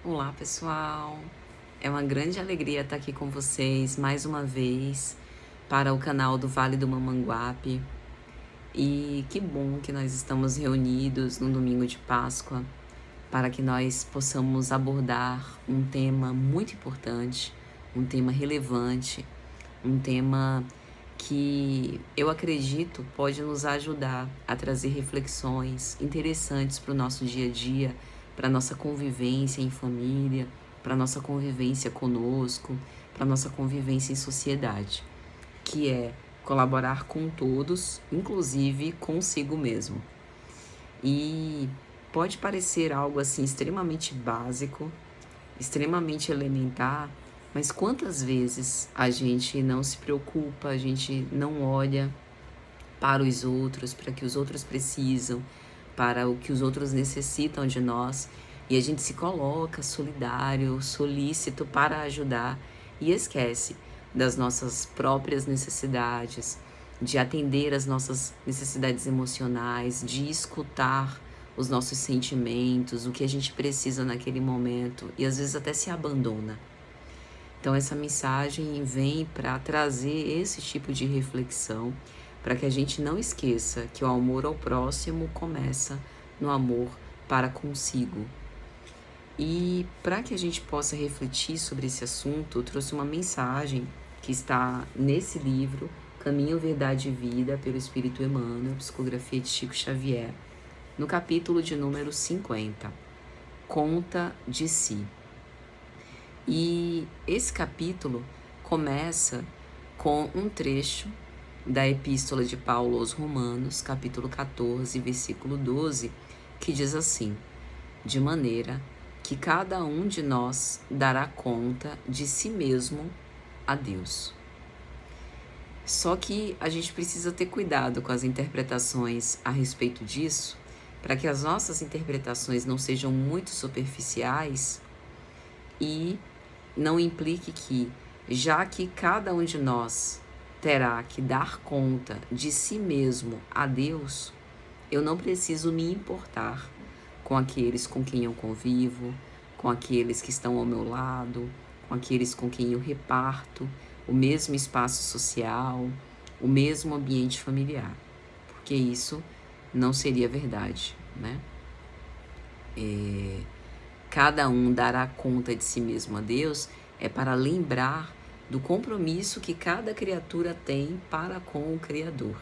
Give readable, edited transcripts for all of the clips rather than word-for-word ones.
Olá, pessoal! É uma grande alegria estar aqui com vocês mais uma vez para o canal do Vale do Mamanguape. E que bom que nós estamos reunidos no domingo de Páscoa para que nós possamos abordar um tema muito importante, um tema relevante, um tema que eu acredito pode nos ajudar a trazer reflexões interessantes para o nosso dia a dia, para a nossa convivência em família, para a nossa convivência conosco, para a nossa convivência em sociedade, que é colaborar com todos, inclusive consigo mesmo. E pode parecer algo assim extremamente básico, extremamente elementar, mas quantas vezes a gente não se preocupa, a gente não olha para os outros, para o que os outros precisam, para o que os outros necessitam de nós, e a gente se coloca solidário, solícito para ajudar e esquece das nossas próprias necessidades, de atender às nossas necessidades emocionais, de escutar os nossos sentimentos, o que a gente precisa naquele momento, e às vezes até se abandona. Então essa mensagem vem para trazer esse tipo de reflexão, para que a gente não esqueça que o amor ao próximo começa no amor para consigo. E para que a gente possa refletir sobre esse assunto, eu trouxe uma mensagem que está nesse livro, Caminho, Verdade e Vida, pelo Espírito Emmanuel, psicografia de Chico Xavier, no capítulo de número 50, Conta de Si. E esse capítulo começa com um trecho da Epístola de Paulo aos Romanos, capítulo 14, versículo 12, que diz assim: de maneira que cada um de nós dará conta de si mesmo a Deus. Só que a gente precisa ter cuidado com as interpretações a respeito disso, para que as nossas interpretações não sejam muito superficiais e não implique que, já que cada um de nós terá que dar conta de si mesmo a Deus, eu não preciso me importar com aqueles com quem eu convivo, com aqueles que estão ao meu lado, com aqueles com quem eu reparto o mesmo espaço social, o mesmo ambiente familiar, porque isso não seria verdade, né? Cada um dará conta de si mesmo a Deus é para lembrar do compromisso que cada criatura tem para com o Criador,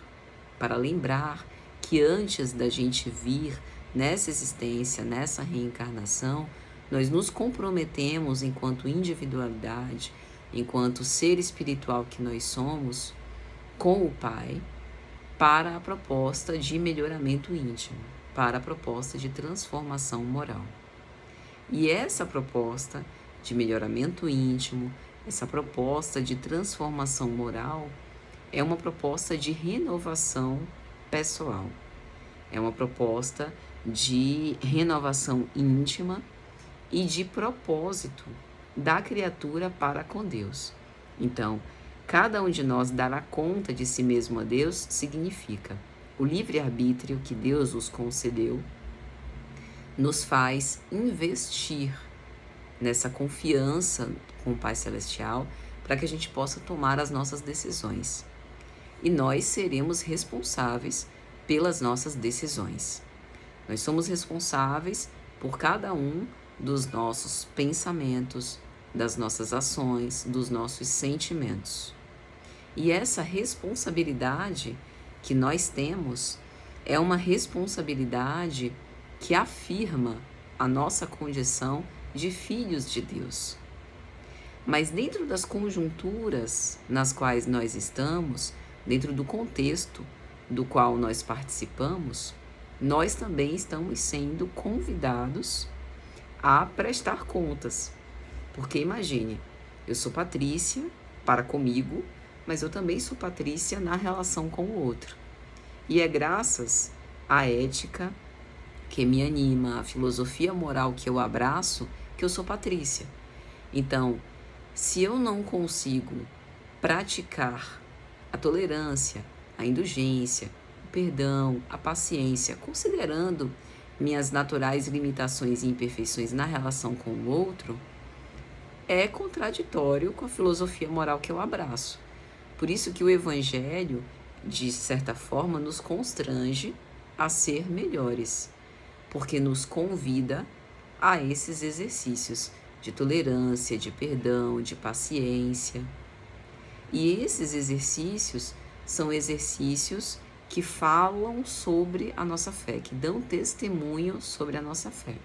para lembrar que antes da gente vir nessa existência, nessa reencarnação, nós nos comprometemos enquanto individualidade, enquanto ser espiritual que nós somos, com o Pai, para a proposta de melhoramento íntimo, para a proposta de transformação moral. E essa proposta de melhoramento íntimo, essa proposta de transformação moral, é uma proposta de renovação pessoal. É uma proposta de renovação íntima e de propósito da criatura para com Deus. Então, cada um de nós dará conta de si mesmo a Deus significa o livre-arbítrio que Deus nos concedeu nos faz investir nessa confiança com o Pai Celestial para que a gente possa tomar as nossas decisões. E nós seremos responsáveis pelas nossas decisões. Nós somos responsáveis por cada um dos nossos pensamentos, das nossas ações, dos nossos sentimentos. E essa responsabilidade que nós temos é uma responsabilidade que afirma a nossa condição de filhos de Deus. Mas dentro das conjunturas nas quais nós estamos, dentro do contexto do qual nós participamos, nós também estamos sendo convidados a prestar contas. Porque imagine, eu sou Patrícia para comigo, mas eu também sou Patrícia na relação com o outro. E é graças à ética que me anima, a filosofia moral que eu abraço, que eu sou Patrícia. Então, se eu não consigo praticar a tolerância, a indulgência, o perdão, a paciência, considerando minhas naturais limitações e imperfeições na relação com o outro, é contraditório com a filosofia moral que eu abraço. Por isso que o Evangelho, de certa forma, nos constrange a ser melhores, porque nos convida a esses exercícios de tolerância, de perdão, de paciência. E esses exercícios são exercícios que falam sobre a nossa fé, que dão testemunho sobre a nossa fé.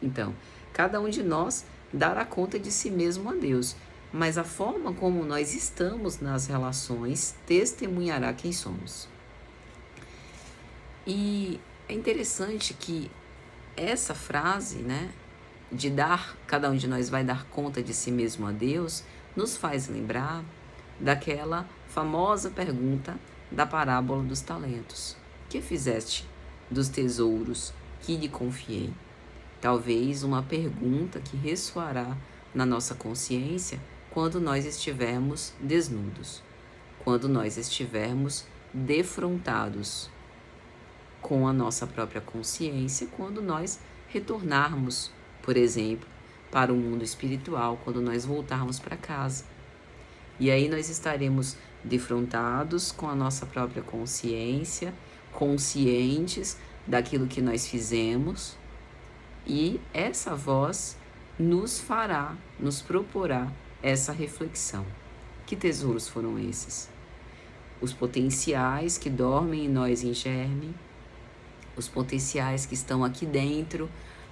Então, cada um de nós dará conta de si mesmo a Deus, mas a forma como nós estamos nas relações testemunhará quem somos. E é interessante que essa frase, né, de cada um de nós vai dar conta de si mesmo a Deus, nos faz lembrar daquela famosa pergunta da parábola dos talentos. Que fizeste dos tesouros que lhe confiei? Talvez uma pergunta que ressoará na nossa consciência quando nós estivermos desnudos, quando nós estivermos defrontados com a nossa própria consciência, quando nós retornarmos, por exemplo, para o mundo espiritual, quando nós voltarmos para casa. E aí nós estaremos defrontados com a nossa própria consciência, conscientes daquilo que nós fizemos, e essa voz nos proporá essa reflexão. Que tesouros foram esses? Os potenciais que dormem em nós em germe, os potenciais que estão aqui dentro,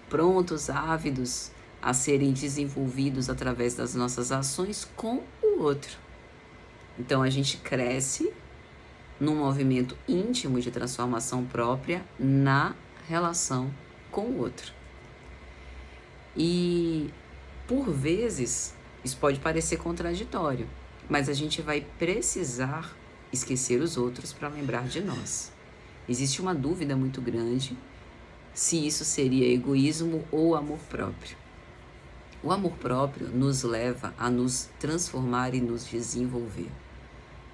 prontos, ávidos a serem desenvolvidos através das nossas ações com o outro. Então a gente cresce num movimento íntimo de transformação própria na relação com o outro. E por vezes isso pode parecer contraditório, mas a gente vai precisar esquecer os outros para lembrar de nós. Existe uma dúvida muito grande se isso seria egoísmo ou amor próprio. O amor próprio nos leva a nos transformar e nos desenvolver.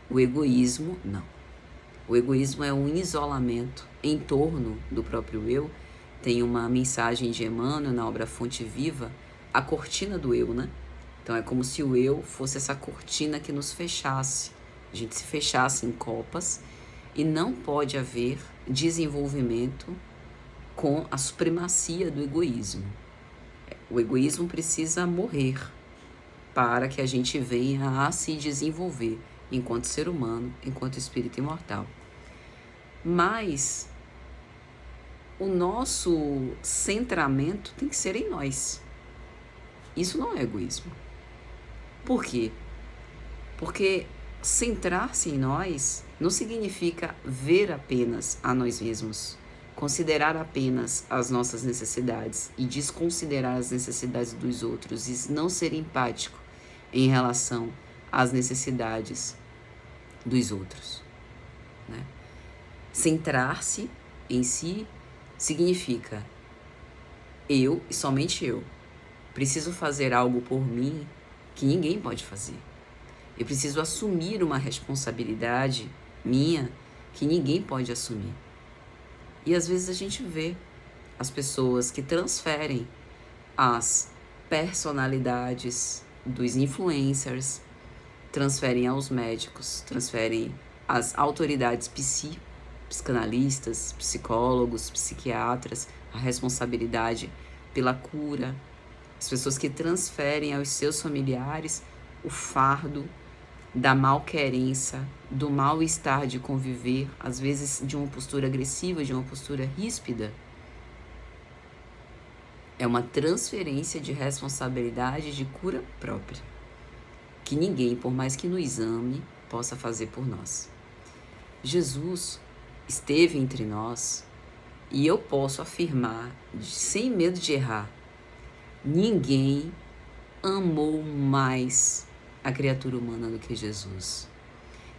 O egoísmo, não. O egoísmo é um isolamento em torno do próprio eu. Tem uma mensagem de Emmanuel na obra Fonte Viva, a cortina do eu, né? Então é como se o eu fosse essa cortina que nos fechasse. A gente se fechasse em copas e não pode haver desenvolvimento com a supremacia do egoísmo. O egoísmo precisa morrer para que a gente venha a se desenvolver enquanto ser humano, enquanto espírito imortal. Mas o nosso centramento tem que ser em nós. Isso não é egoísmo. Por quê? Porque centrar-se em nós não significa ver apenas a nós mesmos, considerar apenas as nossas necessidades e desconsiderar as necessidades dos outros e não ser empático em relação às necessidades dos outros, né? Centrar-se em si significa eu e somente eu preciso fazer algo por mim que ninguém pode fazer. Eu preciso assumir uma responsabilidade minha que ninguém pode assumir. E às vezes a gente vê as pessoas que transferem as personalidades dos influencers, transferem aos médicos, transferem às autoridades psicanalistas, psicólogos, psiquiatras, a responsabilidade pela cura. As pessoas que transferem aos seus familiares o fardo da malquerença, do mal-estar de conviver, às vezes de uma postura agressiva, de uma postura ríspida. É uma transferência de responsabilidade de cura própria, que ninguém, por mais que nos ame, possa fazer por nós. Jesus esteve entre nós e eu posso afirmar, sem medo de errar, ninguém amou mais a criatura humana do que Jesus.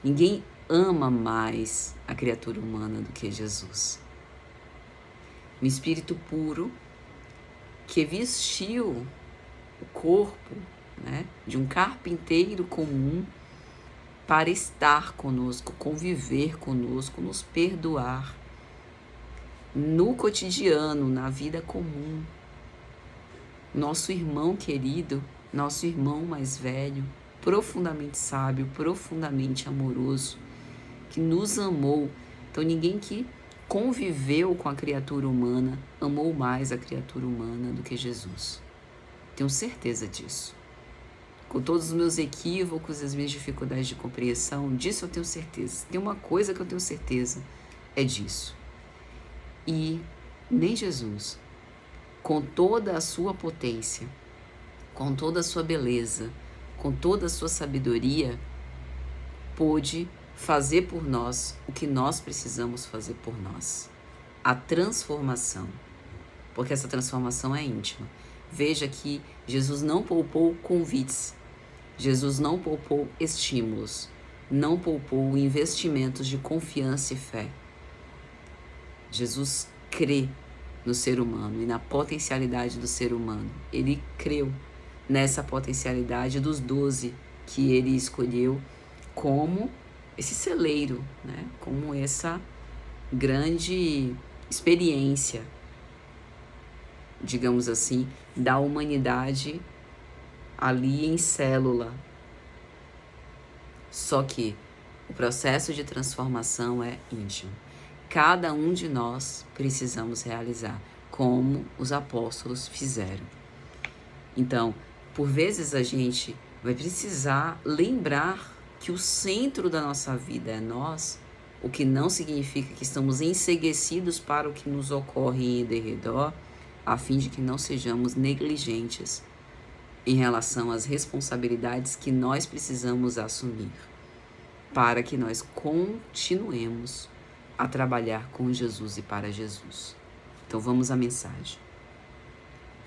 Ninguém ama mais a criatura humana do que Jesus. Um espírito puro que vestiu o corpo, né, de um carpinteiro comum para estar conosco, conviver conosco, nos perdoar. no cotidiano, na vida comum. Nosso irmão querido, nosso irmão mais velho, profundamente sábio, profundamente amoroso, que nos amou. Então ninguém que conviveu com a criatura humana amou mais a criatura humana do que Jesus. Tenho certeza disso. Com todos os meus equívocos e as minhas dificuldades de compreensão, disso eu tenho certeza. Tem uma coisa que eu tenho certeza, é disso. E nem Jesus, com toda a sua potência, com toda a sua beleza, com toda a sua sabedoria, pôde fazer por nós o que nós precisamos fazer por nós. A transformação. Porque essa transformação é íntima. Veja que Jesus não poupou convites, Jesus não poupou estímulos, não poupou investimentos de confiança e fé. Jesus crê no ser humano e na potencialidade do ser humano. Ele creu nessa potencialidade dos 12 que ele escolheu como esse celeiro, né? Como essa grande experiência, digamos assim, da humanidade ali em célula. Só que o processo de transformação é íntimo. Cada um de nós precisamos realizar, como os apóstolos fizeram. Então, por vezes a gente vai precisar lembrar que o centro da nossa vida é nós, o que não significa que estamos enceguecidos para o que nos ocorre em derredor, a fim de que não sejamos negligentes em relação às responsabilidades que nós precisamos assumir, para que nós continuemos a trabalhar com Jesus e para Jesus. Então vamos à mensagem.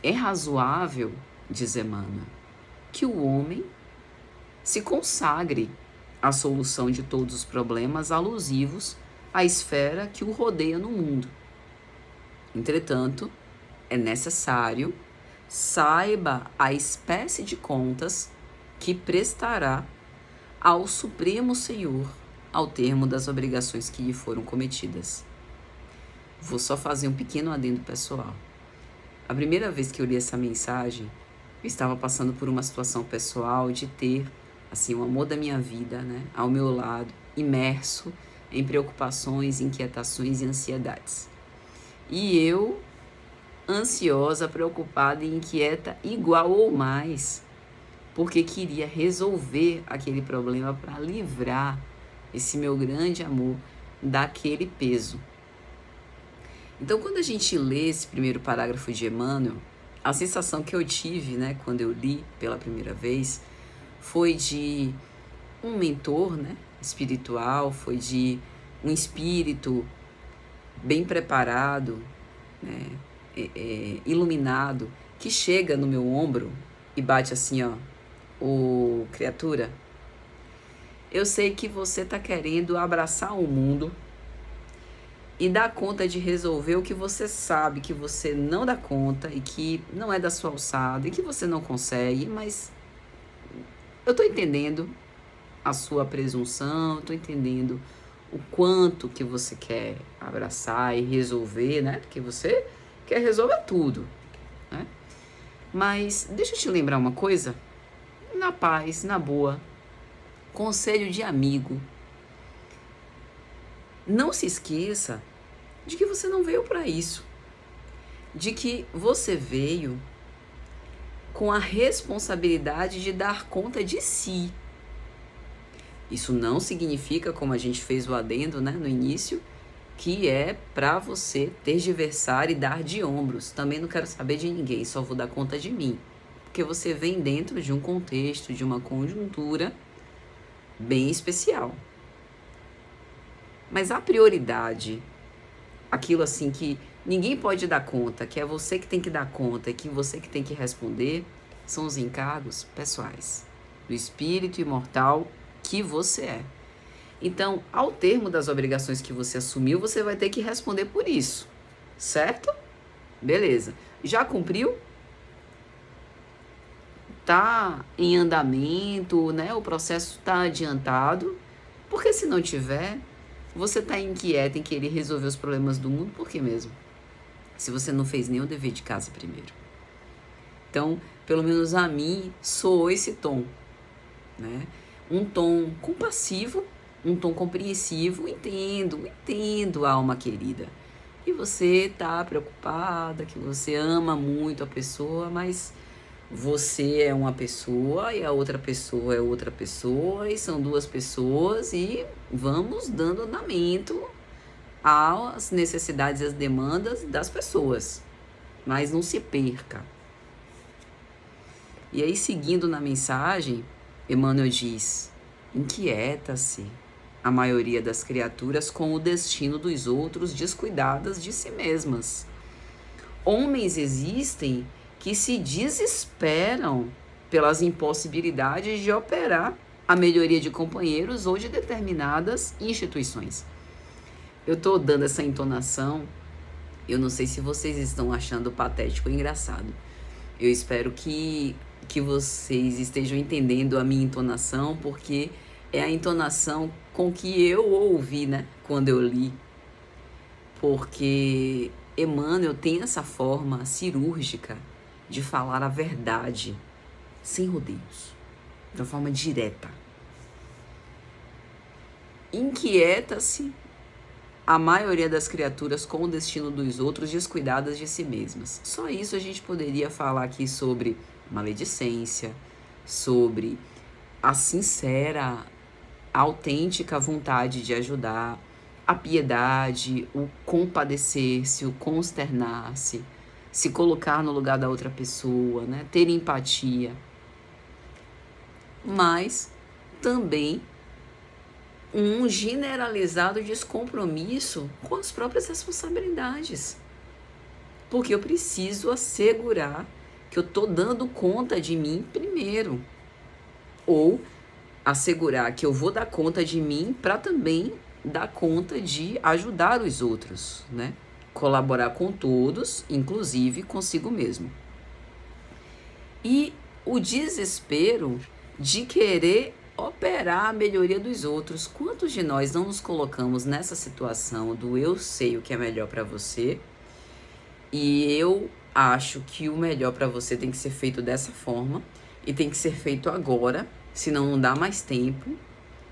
É razoável, diz Emmanuel, que o homem se consagre à solução de todos os problemas alusivos à esfera que o rodeia no mundo. Entretanto, é necessário saiba a espécie de contas que prestará ao Supremo Senhor ao termo das obrigações que lhe foram cometidas. Vou só fazer um pequeno adendo pessoal. A primeira vez que eu li essa mensagem, eu estava passando por uma situação pessoal de ter, assim, o amor da minha vida, né, ao meu lado, imerso em preocupações, inquietações e ansiedades. E eu, ansiosa, preocupada e inquieta, igual ou mais, porque queria resolver aquele problema para livrar esse meu grande amor daquele peso. Então, quando a gente lê esse primeiro parágrafo de Emmanuel, a sensação que eu tive, né, quando eu li pela primeira vez, foi de um mentor, né, espiritual, foi de um espírito bem preparado, né, iluminado, que chega no meu ombro e bate assim, ó, ô criatura, eu sei que você está querendo abraçar o mundo e dar conta de resolver o que você sabe que você não dá conta e que não é da sua alçada e que você não consegue, mas eu estou entendendo a sua presunção, estou entendendo o quanto que você quer abraçar e resolver, né? Porque você quer resolver tudo, né? Mas deixa eu te lembrar uma coisa, na paz, na boa, conselho de amigo. Não se esqueça de que você não veio para isso, de que você veio com a responsabilidade de dar conta de si. Isso não significa, como a gente fez o adendo, né, no início, que é para você tergiversar e dar de ombros. Também não quero saber de ninguém, só vou dar conta de mim. Porque você vem dentro de um contexto, de uma conjuntura bem especial. Mas a prioridade, aquilo assim que ninguém pode dar conta, que é você que tem que dar conta e que você que tem que responder, são os encargos pessoais do espírito imortal que você é. Então, ao termo das obrigações que você assumiu, você vai ter que responder por isso, certo? Beleza. Já cumpriu? Tá em andamento, né? O processo tá adiantado, porque se não tiver, Você está inquieta em querer resolver os problemas do mundo, por que mesmo? Se você não fez nem o dever de casa primeiro. Então, pelo menos a mim, soou esse tom, né? Um tom compassivo, um tom compreensivo, entendo, alma querida. E você tá preocupada, que você ama muito a pessoa, mas você é uma pessoa e a outra pessoa é outra pessoa e são duas pessoas e vamos dando andamento às necessidades e às demandas das pessoas. Mas não se perca. E aí, seguindo na mensagem, Emmanuel diz: inquieta-se a maioria das criaturas com o destino dos outros, descuidadas de si mesmas. Homens existem que se desesperam pelas impossibilidades de operar a melhoria de companheiros ou de determinadas instituições. Eu estou dando essa entonação, eu não sei se vocês estão achando patético ou engraçado. Eu espero que vocês estejam entendendo a minha entonação, porque é a entonação com que eu ouvi, né, quando eu li. Porque Emmanuel tem essa forma cirúrgica de falar a verdade, sem rodeios, de uma forma direta. Inquieta-se a maioria das criaturas com o destino dos outros, descuidadas de si mesmas. Só isso a gente poderia falar aqui sobre maledicência, sobre a sincera, autêntica vontade de ajudar, a piedade, o compadecer-se, o consternar-se, se colocar no lugar da outra pessoa, né? Ter empatia. Mas também um generalizado descompromisso com as próprias responsabilidades. Porque eu preciso assegurar que eu estou dando conta de mim primeiro. Ou assegurar que eu vou dar conta de mim para também dar conta de ajudar os outros, né? Colaborar com todos, inclusive consigo mesmo. E o desespero de querer operar a melhoria dos outros. Quantos de nós não nos colocamos nessa situação do eu sei o que é melhor para você e eu acho que o melhor para você tem que ser feito dessa forma e tem que ser feito agora, senão não dá mais tempo,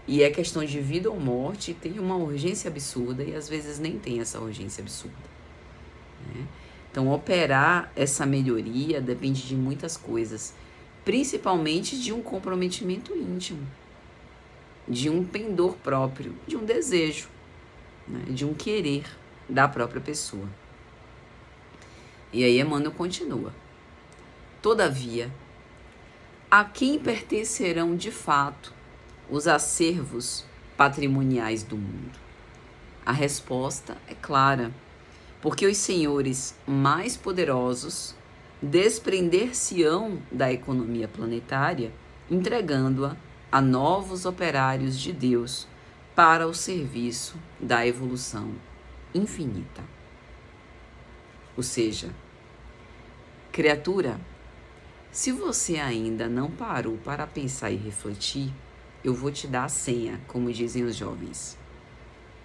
e é questão de vida ou morte, e tem uma urgência absurda e às vezes nem tem essa urgência absurda, né? Então, operar essa melhoria depende de muitas coisas, principalmente de um comprometimento íntimo, de um pendor próprio, de um desejo, né? De um querer da própria pessoa. E aí Emmanuel continua: todavia, a quem pertencerão de fato os acervos patrimoniais do mundo? A resposta é clara, porque os senhores mais poderosos desprender-se-ão da economia planetária, entregando-a a novos operários de Deus para o serviço da evolução infinita. Ou seja, criatura, se você ainda não parou para pensar e refletir, eu vou te dar a senha, como dizem os jovens.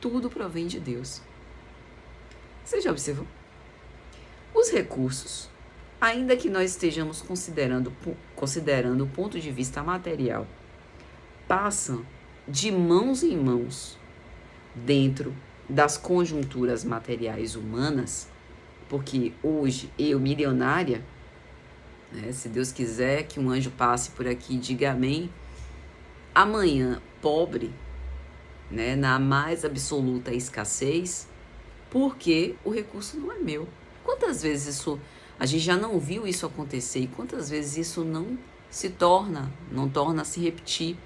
Tudo provém de Deus. Você já observou? Os recursos, ainda que nós estejamos considerando o ponto de vista material, passam de mãos em mãos dentro das conjunturas materiais humanas, porque hoje eu, milionária, né, se Deus quiser que um anjo passe por aqui e diga amém, amanhã pobre, né, na mais absoluta escassez, porque o recurso não é meu. Quantas vezes isso, a gente já não viu isso acontecer, e quantas vezes isso não torna a se repetir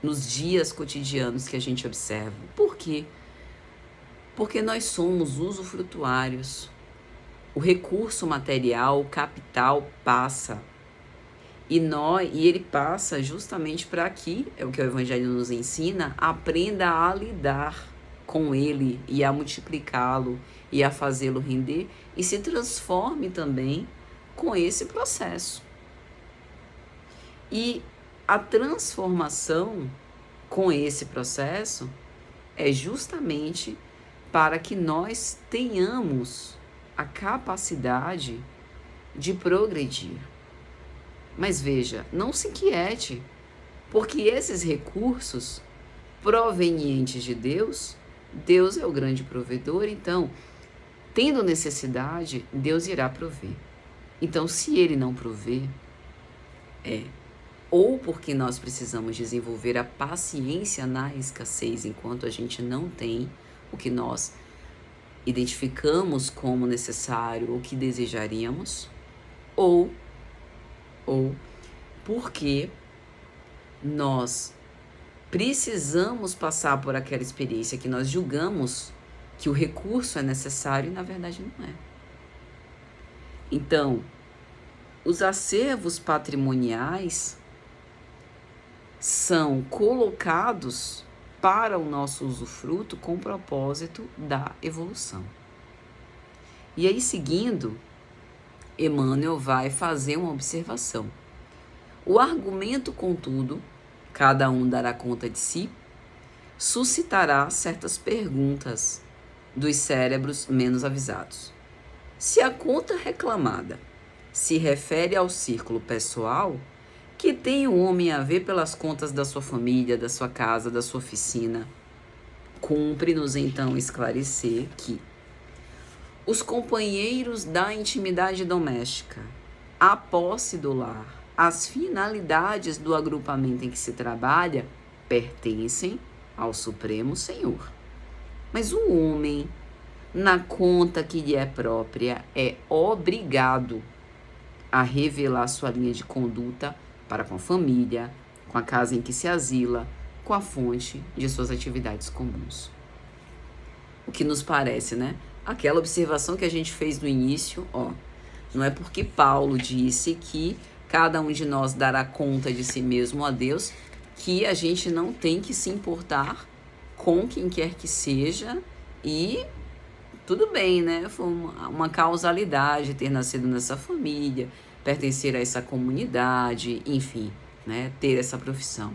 nos dias cotidianos que a gente observa. Por quê? Porque nós somos usufrutuários. O recurso material, o capital passa. E ele passa justamente para que, é o que o Evangelho nos ensina, aprenda a lidar com ele e a multiplicá-lo e a fazê-lo render e se transforme também com esse processo. E a transformação com esse processo é justamente para que nós tenhamos a capacidade de progredir. Mas veja, não se inquiete, porque esses recursos provenientes de Deus, Deus é o grande provedor, então, tendo necessidade, Deus irá prover. Então, se Ele não prover, ou porque nós precisamos desenvolver a paciência na escassez enquanto a gente não tem o que nós identificamos como necessário ou que desejaríamos, ou porque nós precisamos passar por aquela experiência que nós julgamos que o recurso é necessário e na verdade não é. Então, os acervos patrimoniais são colocados para o nosso usufruto com o propósito da evolução. E aí, seguindo, Emmanuel vai fazer uma observação. O argumento, contudo, cada um dará conta de si, suscitará certas perguntas dos cérebros menos avisados. Se a conta reclamada se refere ao círculo pessoal, que tem o homem a ver pelas contas da sua família, da sua casa, da sua oficina, cumpre-nos então esclarecer que os companheiros da intimidade doméstica, a posse do lar, as finalidades do agrupamento em que se trabalha pertencem ao Supremo Senhor. Mas o homem, na conta que lhe é própria, é obrigado a revelar sua linha de conduta para com a família, com a casa em que se asila, com a fonte de suas atividades comuns. O que nos parece, né? Aquela observação que a gente fez no início, não é porque Paulo disse que cada um de nós dará conta de si mesmo a Deus, que a gente não tem que se importar com quem quer que seja e tudo bem, né? Foi uma causalidade ter nascido nessa família, pertencer a essa comunidade, enfim, né? Ter essa profissão.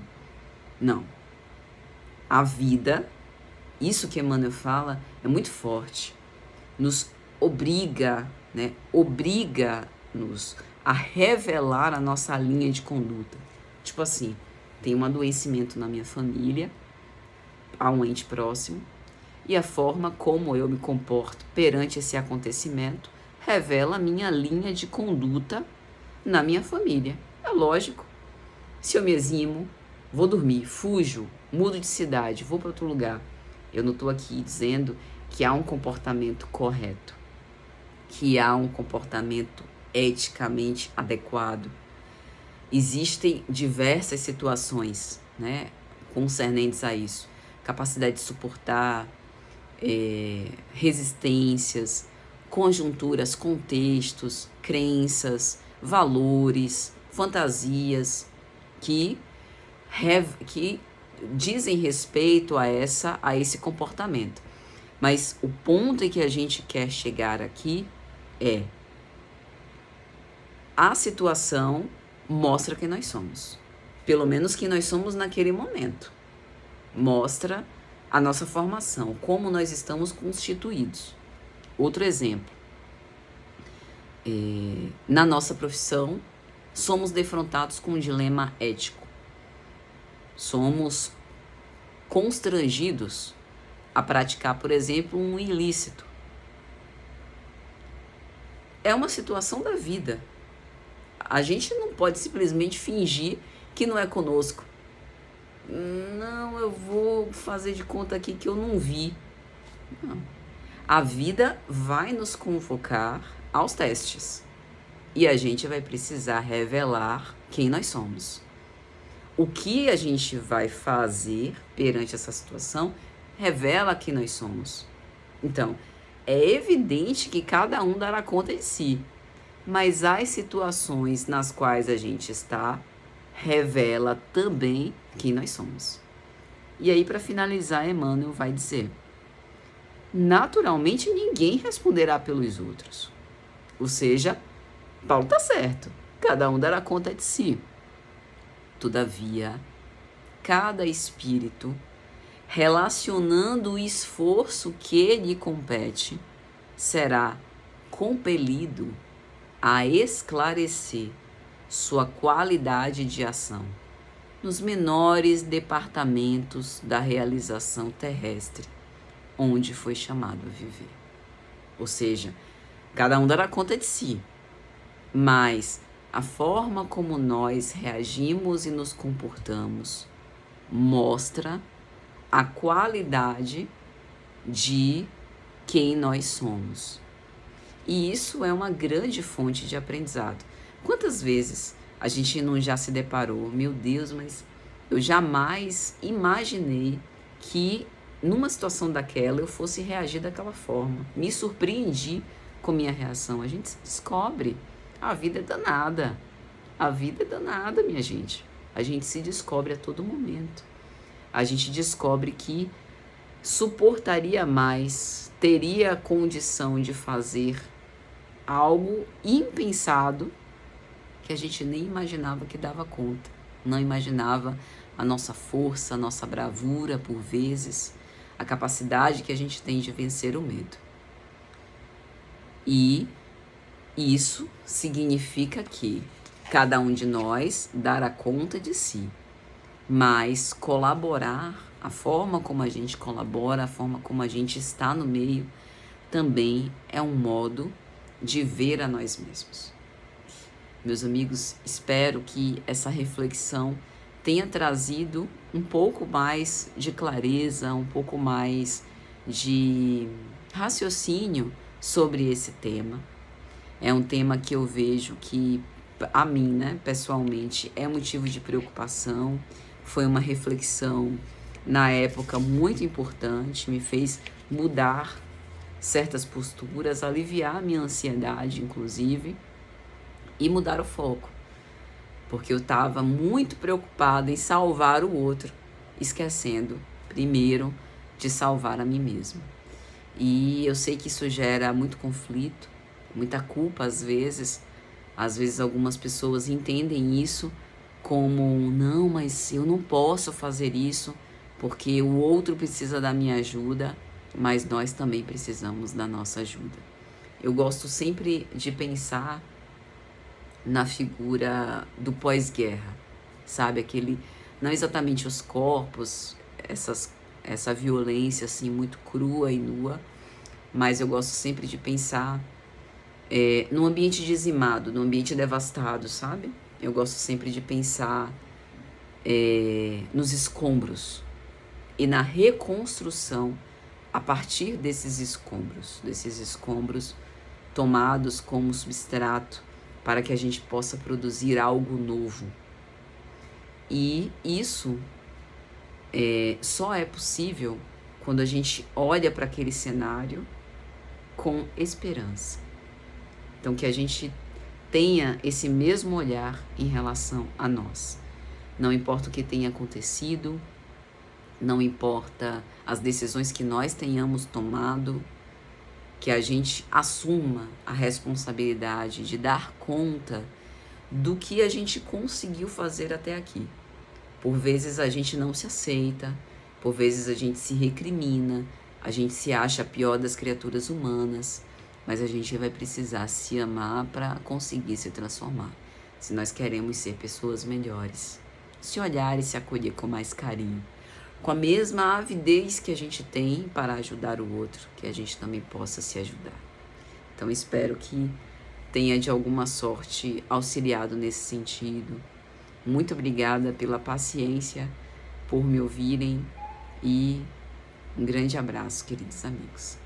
Não. A vida, isso que Emmanuel fala, é muito forte. Nos obriga, né? Obriga-nos a revelar a nossa linha de conduta. Tipo assim, tem um adoecimento na minha família, a um ente próximo, e a forma como eu me comporto perante esse acontecimento revela a minha linha de conduta na minha família. É lógico. Se eu me eximo, vou dormir, fujo, mudo de cidade, vou para outro lugar, eu não estou aqui dizendo que há um comportamento correto, que há um comportamento eticamente adequado. Existem diversas situações, né, concernentes a isso. Capacidade de suportar resistências, conjunturas, contextos, crenças, valores, fantasias que dizem respeito a esse comportamento. Mas o ponto em que a gente quer chegar aqui é: a situação mostra quem nós somos. Pelo menos quem nós somos naquele momento. Mostra a nossa formação, como nós estamos constituídos. Outro exemplo. Na nossa profissão, somos defrontados com um dilema ético. Somos constrangidos a praticar, por exemplo, um ilícito. É uma situação da vida. A gente não pode simplesmente fingir que não é conosco. Não, eu vou fazer de conta aqui que eu não vi. Não. A vida vai nos convocar aos testes. E a gente vai precisar revelar quem nós somos. O que a gente vai fazer perante essa situação revela quem nós somos. Então, é evidente que cada um dará conta de si. Mas as situações nas quais a gente está revela também quem nós somos. E aí, para finalizar, Emmanuel vai dizer: naturalmente ninguém responderá pelos outros. Ou seja, Paulo está certo, cada um dará conta de si. Todavia, cada espírito relacionando o esforço que lhe compete, será compelido a esclarecer sua qualidade de ação nos menores departamentos da realização terrestre, onde foi chamado a viver. Ou seja, cada um dará conta de si, mas a forma como nós reagimos e nos comportamos mostra a qualidade de quem nós somos. E isso é uma grande fonte de aprendizado. Quantas vezes a gente não já se deparou, meu Deus, mas eu jamais imaginei que numa situação daquela eu fosse reagir daquela forma. Me surpreendi com minha reação. A gente se descobre. A vida é danada. A vida é danada, minha gente. A gente se descobre a todo momento. A gente descobre que suportaria mais, teria a condição de fazer algo impensado que a gente nem imaginava que dava conta. Não imaginava a nossa força, a nossa bravura, por vezes, a capacidade que a gente tem de vencer o medo. E isso significa que cada um de nós dará conta de si, mas colaborar, a forma como a gente colabora, a forma como a gente está no meio, também é um modo de ver a nós mesmos. Meus amigos, espero que essa reflexão tenha trazido um pouco mais de clareza, um pouco mais de raciocínio sobre esse tema. É um tema que eu vejo que, a mim, pessoalmente, é motivo de preocupação. Foi uma reflexão, na época, muito importante, me fez mudar certas posturas, aliviar a minha ansiedade, inclusive, e mudar o foco. Porque eu estava muito preocupada em salvar o outro, esquecendo, primeiro, de salvar a mim mesma. E eu sei que isso gera muito conflito, muita culpa às vezes. Às vezes algumas pessoas entendem isso como, não, mas eu não posso fazer isso porque o outro precisa da minha ajuda, mas nós também precisamos da nossa ajuda. Eu gosto sempre de pensar na figura do pós-guerra, sabe? Aquele, não exatamente os corpos, essa violência assim muito crua e nua, mas eu gosto sempre de pensar num ambiente dizimado, num ambiente devastado, sabe? Eu gosto sempre de pensar nos escombros e na reconstrução a partir desses escombros tomados como substrato para que a gente possa produzir algo novo. E isso só é possível quando a gente olha para aquele cenário com esperança. Então, que a gente tenha esse mesmo olhar em relação a nós. Não importa o que tenha acontecido, não importa as decisões que nós tenhamos tomado, que a gente assuma a responsabilidade de dar conta do que a gente conseguiu fazer até aqui. Por vezes a gente não se aceita, por vezes a gente se recrimina, a gente se acha a pior das criaturas humanas, mas a gente vai precisar se amar para conseguir se transformar, se nós queremos ser pessoas melhores. Se olhar e se acolher com mais carinho, com a mesma avidez que a gente tem para ajudar o outro, que a gente também possa se ajudar. Então espero que tenha de alguma sorte auxiliado nesse sentido. Muito obrigada pela paciência, por me ouvirem e um grande abraço, queridos amigos.